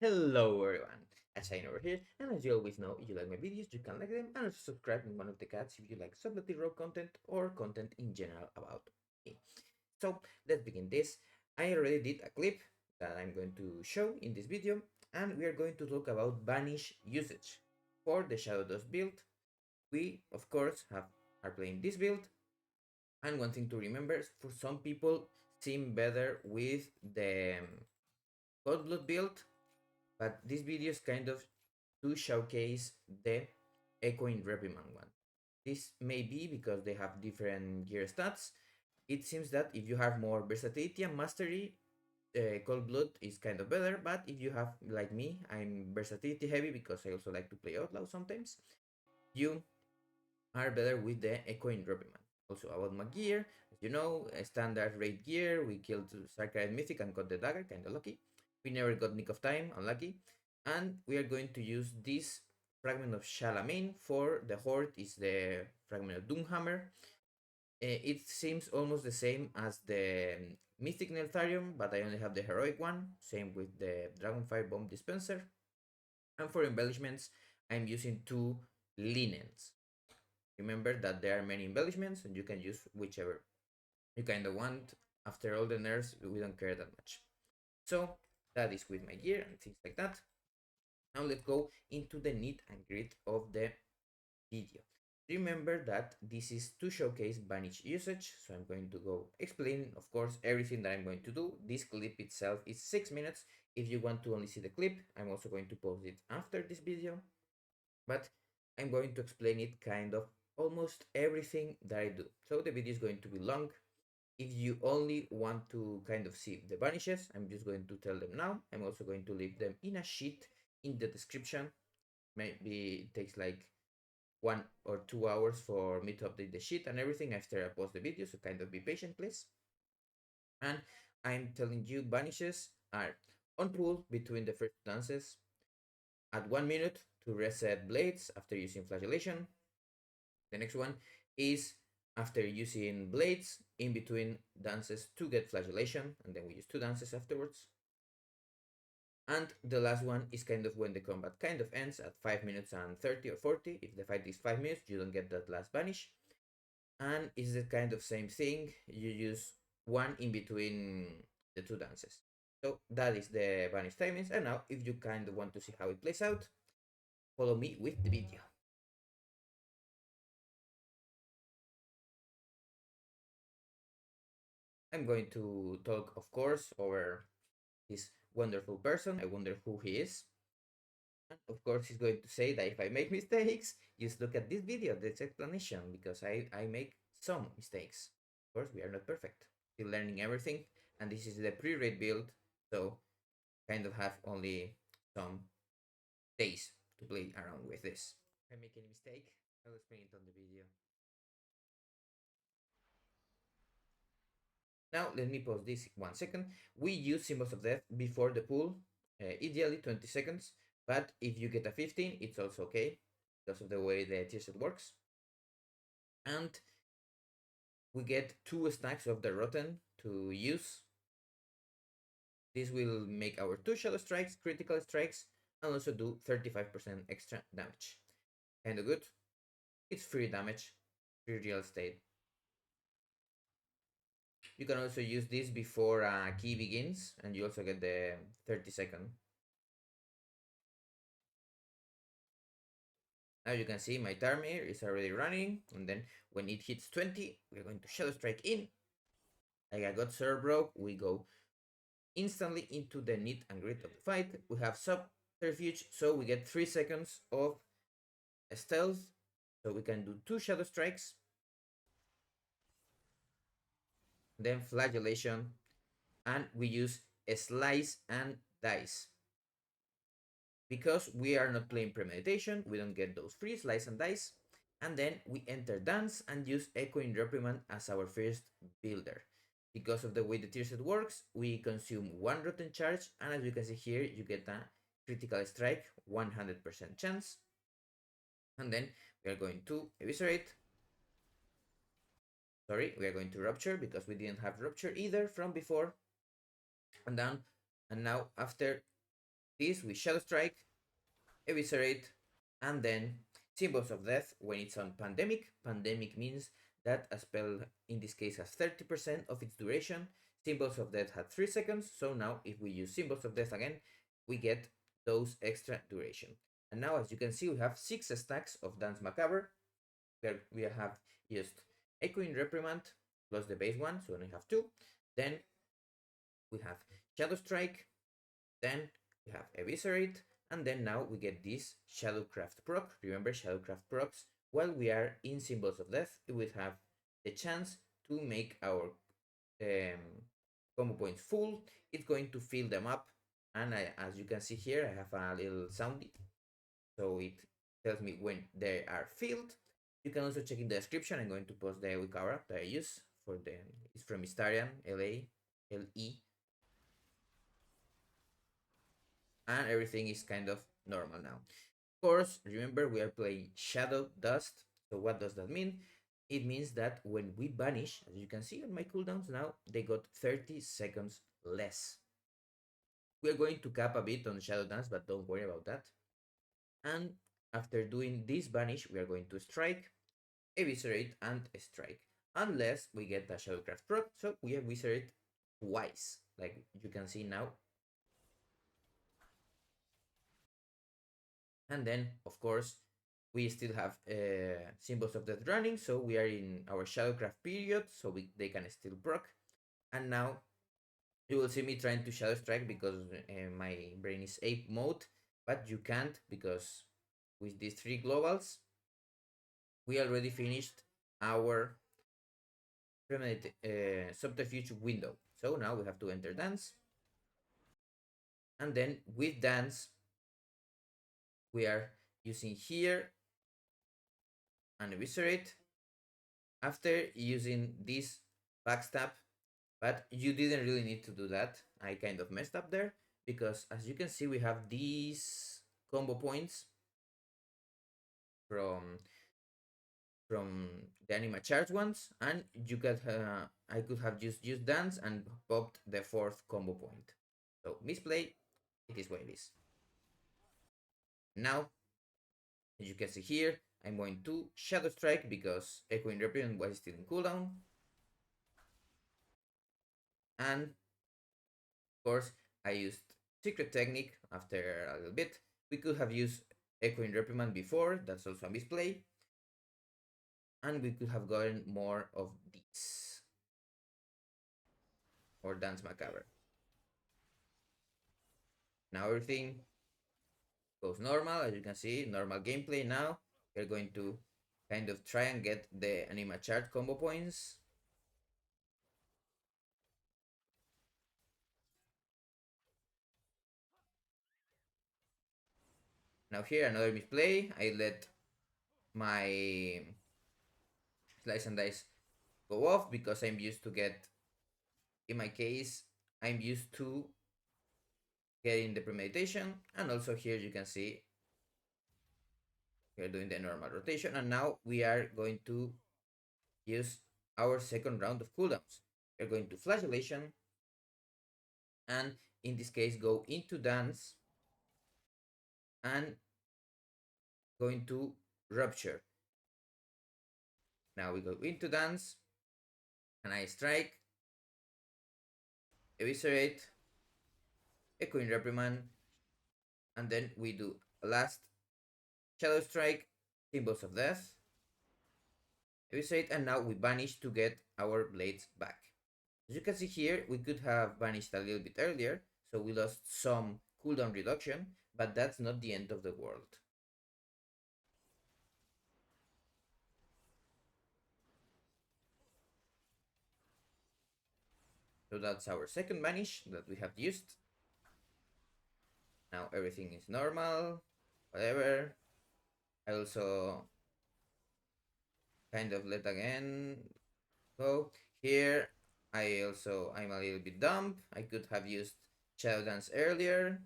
Hello everyone, Hachadino over here, and as you always know, if you like my videos, you can like them and also subscribe in one of the cats if you like subtlety raw content or content in general about me. So let's begin this. I already did a clip that I'm going to show in this video, and we are going to talk about Vanish usage. For the Shadowdust build, we of course are playing this build, and one thing to remember, for some people seem better with the Cold Blood build, but this video is kind of to showcase the Echoing Reprimand one. This may be because they have different gear stats. It seems that if you have more versatility and mastery, Cold Blood is kind of better, but if you have, like me, I'm versatility heavy because I also like to play Outlaw sometimes, you are better with the Echoing Reprimand. Also about my gear, as you know, a standard raid gear, we killed Sacred Mythic and got the dagger, kinda lucky. We never got Nick of Time, unlucky. And we are going to use this Fragment of Shalamain for the Horde, is the Fragment of Doomhammer. It seems almost the same as the Mythic Neltharium, but I only have the Heroic one, same with the Dragonfire Bomb Dispenser. And for embellishments, I'm using two linens. Remember that there are many embellishments and you can use whichever you kind of want. After all the nerfs, we don't care that much. So that is with my gear and things like that. Now let's go into the nit and grit of the video. Remember that this is to showcase Vanish usage, so I'm going to go explain, of course, everything that I'm going to do. This clip itself is 6 minutes. If you want to only see the clip, I'm also going to post it after this video, but I'm going to explain it kind of almost everything that I do. So the video is going to be long. If you only want to kind of see the vanishes, I'm just going to tell them now. I'm also going to leave them in a sheet in the description. Maybe it takes like 1 or 2 hours for me to update the sheet and everything after I post the video, so kind of be patient, please. And I'm telling you, vanishes are on pool between the first dances at 1 minute to reset blades after using flagellation. The next one is after using blades in between dances to get flagellation, and then we use two dances afterwards. And the last one is kind of when the combat kind of ends at 5 minutes and 30 or 40. If the fight is 5 minutes, you don't get that last vanish. And it's the kind of same thing. You use one in between the two dances. So that is the vanish timings. And now, if you kind of want to see how it plays out, follow me with the video. I'm going to talk, of course, over this wonderful person. I wonder who he is. And of course, he's going to say that if I make mistakes, just look at this video, this explanation, because I make some mistakes. Of course, we are not perfect. Still learning everything, and this is the pre-raid build, so kind of have only some days to play around with this. If I make any mistake, I'll explain it on the video. Now, let me pause this 1 second. We use Symbols of Death before the pool, ideally 20 seconds, but if you get a 15, it's also okay because of the way the tier set works. And we get 2 stacks of the Rotten to use. This will make our 2 Shadow Strikes, critical strikes, and also do 35% extra damage. Kinda good. It's free damage, free real estate. You can also use this before a key begins, and you also get the 30-second. Now you can see my timer is already running, and then when it hits 20, we're going to Shadow Strike in. Like I got Cerebro, we go instantly into the nit and grit of the fight. We have Subterfuge, so we get 3 seconds of stealth, so we can do 2 Shadow Strikes. Then Flagellation, and we use a Slice and Dice. Because we are not playing Premeditation, we don't get those free Slice and Dice. And then we enter Dance and use Echoing Reprimand as our first builder. Because of the way the tier set works, we consume 1 Rotten Charge, and as you can see here, you get a critical strike, 100% chance. And then we are going to Eviscerate. Sorry, we are going to Rupture because we didn't have Rupture either from before. And now after this with Shadow Strike, Eviscerate, and then Symbols of Death when it's on Pandemic. Pandemic means that a spell in this case has 30% of its duration. Symbols of Death had 3 seconds, so now if we use Symbols of Death again, we get those extra duration. And now as you can see, we have 6 stacks of Dance Macabre, where we have just Echoing Reprimand plus the base one, so we only have 2. Then we have Shadow Strike, then we have Eviscerate, and then now we get this Shadowcraft proc. Remember, Shadowcraft procs, while we are in Symbols of Death, we will have the chance to make our combo points full. It's going to fill them up, and as you can see here, I have a little soundy, so it tells me when they are filled. You can also check in the description. I'm going to post the Wikara that I use for the. It's from Istarian, LA, LE, and everything is kind of normal now. Of course, remember we are playing Shadowdust. So what does that mean? It means that when we vanish, as you can see on my cooldowns now, they got 30 seconds less. We are going to cap a bit on Shadow Dance, but don't worry about that. And after doing this vanish, we are going to strike, eviscerate, and strike. Unless we get a Shadowcraft proc, so we eviscerate twice, like you can see now. And then, of course, we still have Symbols of Death running, so we are in our Shadowcraft period, so they can still proc. And now you will see me trying to Shadow Strike because my brain is ape mode, but you can't because with these 3 globals, we already finished our subterfuge window. So now we have to enter dance. And then with dance, we are using here an eviscerate after using this backstab, but you didn't really need to do that. I kind of messed up there because as you can see, we have these combo points from the anima charge ones, and you could I could have just used dance and popped the 4th combo point. So misplay, it is what it is. Now, as you can see here, I'm going to Shadow Strike because Echoing Reprimand was still in cooldown. And of course, I used Secret Technique after a little bit. We could have used Echoing Reprimand before, that's also a misplay. And we could have gotten more of these. Or Dance Macabre. Now everything goes normal, as you can see, normal gameplay now. We're going to kind of try and get the Anima Chart combo points. Now here, another misplay. I let my Slice and Dice go off because I'm used to get, in my case, I'm used to getting the premeditation. And also here you can see we're doing the normal rotation. And now we are going to use our 2nd round of cooldowns. We're going to Flagellation, and in this case go into dance and going to Rupture. Now we go into dance and I strike, eviscerate, Echoing Reprimand, and then we do a last Shadow Strike, Symbols of Death, eviscerate, and now we vanish to get our blades back. As you can see here, we could have vanished a little bit earlier, so we lost some cooldown reduction, but that's not the end of the world. So that's our 2nd vanish that we have used. Now everything is normal, whatever. I also kind of let again go. Here, I'm a little bit dumb. I could have used Shadow Dance earlier.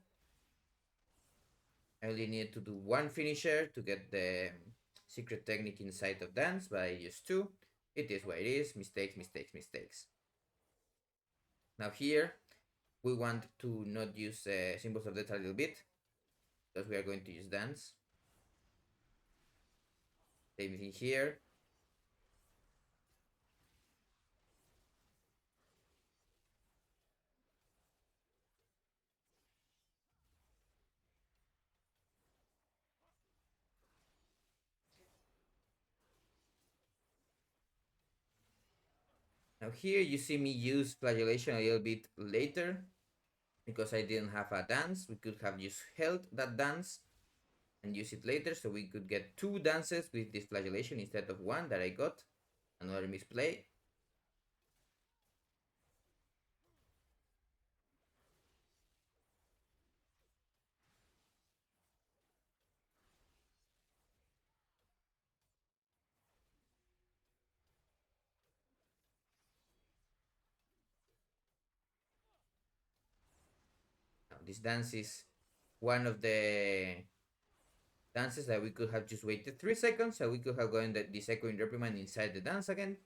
I only need to do 1 finisher to get the Secret Technique inside of dance, but I used 2. It is what it is. Mistakes, mistakes, mistakes. Now here, We want to not use symbols of death a little bit, because we are going to use dance. Same thing here. Now here you see me use flagellation a little bit later because I didn't have a dance. We could have just held that dance and use it later, so we could get two dances with this flagellation instead of one that I got. Another misplay. Now, this dance is one of the dances that we could have just waited 3 seconds, so we could have gotten this echoing reprimand inside the dance again.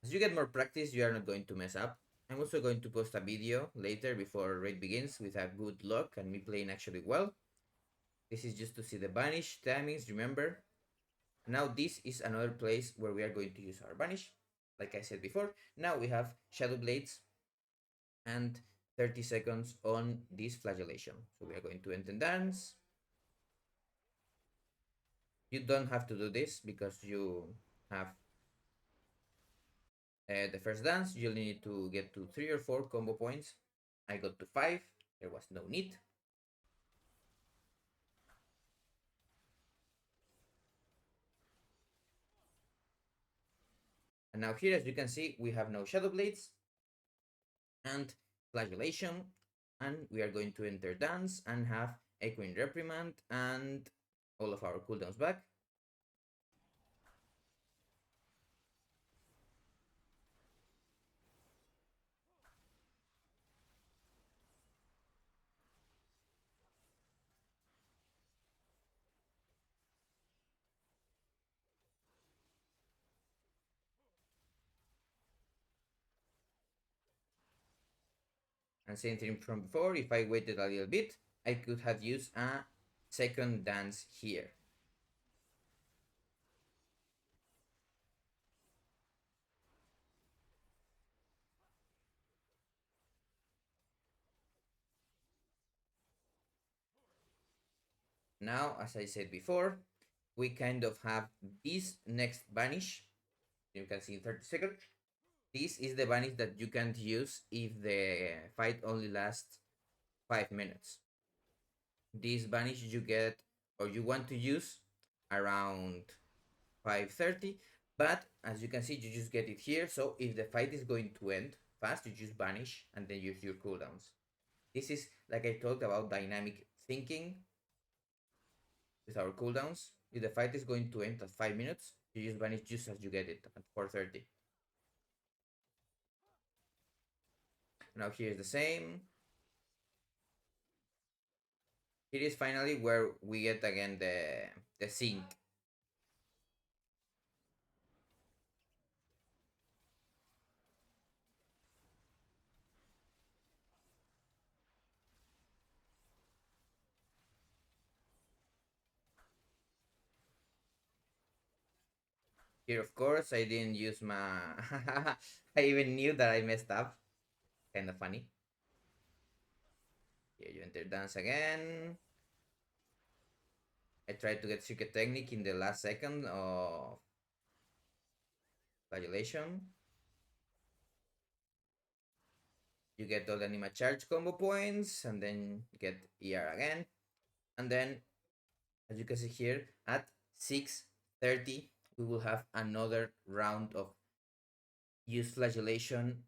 As you get more practice, you are not going to mess up. I'm also going to post a video later before raid begins with a good luck and me playing actually well. This is just to see the Vanish timings, remember? Now this is another place where we are going to use our Vanish. Like I said before, now we have Shadow Blades and 30 seconds on this flagellation. So we are going to end the dance. You don't have to do this because you have the first dance. You only need to get to 3 or 4 combo points. I got to 5. There was no need. And now here, as you can see, we have no Shadow Blades and flagellation. And we are going to enter dance and have Echoing Reprimand and all of our cooldowns back. And same thing from before, if I waited a little bit, I could have used a second dance here. Now, as I said before, we kind of have this next Vanish. You can see in 30 seconds. This is the Vanish that you can't use if the fight only lasts 5 minutes. This Vanish you get or you want to use around 5:30, but as you can see, you just get it here. So if the fight is going to end fast, you just Vanish and then use your cooldowns. This is like I talked about dynamic thinking with our cooldowns. If the fight is going to end at 5 minutes, you just Vanish just as you get it at 4:30. Now here is the same. Here is finally where we get again the sync. Here, of course, I didn't use my... I even knew that I messed up. Kind of funny. Here you enter dance again. I tried to get secret technique in the last second of flagellation. You get all the anima charge combo points and then get ER again. And then, as you can see here, at 6:30, we will have another round of use flagellation,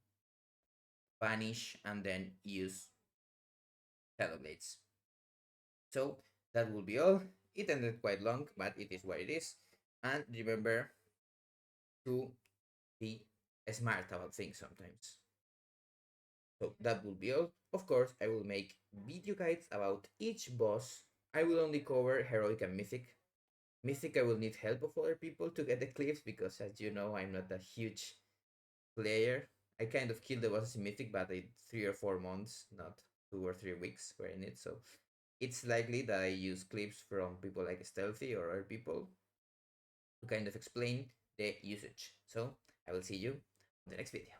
Vanish, and then use Shadow Blades. So that will be all. It ended quite long, but it is what it is. And remember to be smart about things sometimes. So that will be all. Of course, I will make video guides about each boss. I will only cover Heroic and Mythic. Mythic, I will need help of other people to get the clips because, as you know, I'm not a huge player. I kind of killed the bosses in Mythic, but I 3 or 4 months, not 2 or 3 weeks were in it. So it's likely that I use clips from people like Stealthy or other people to kind of explain the usage. So I will see you in the next video.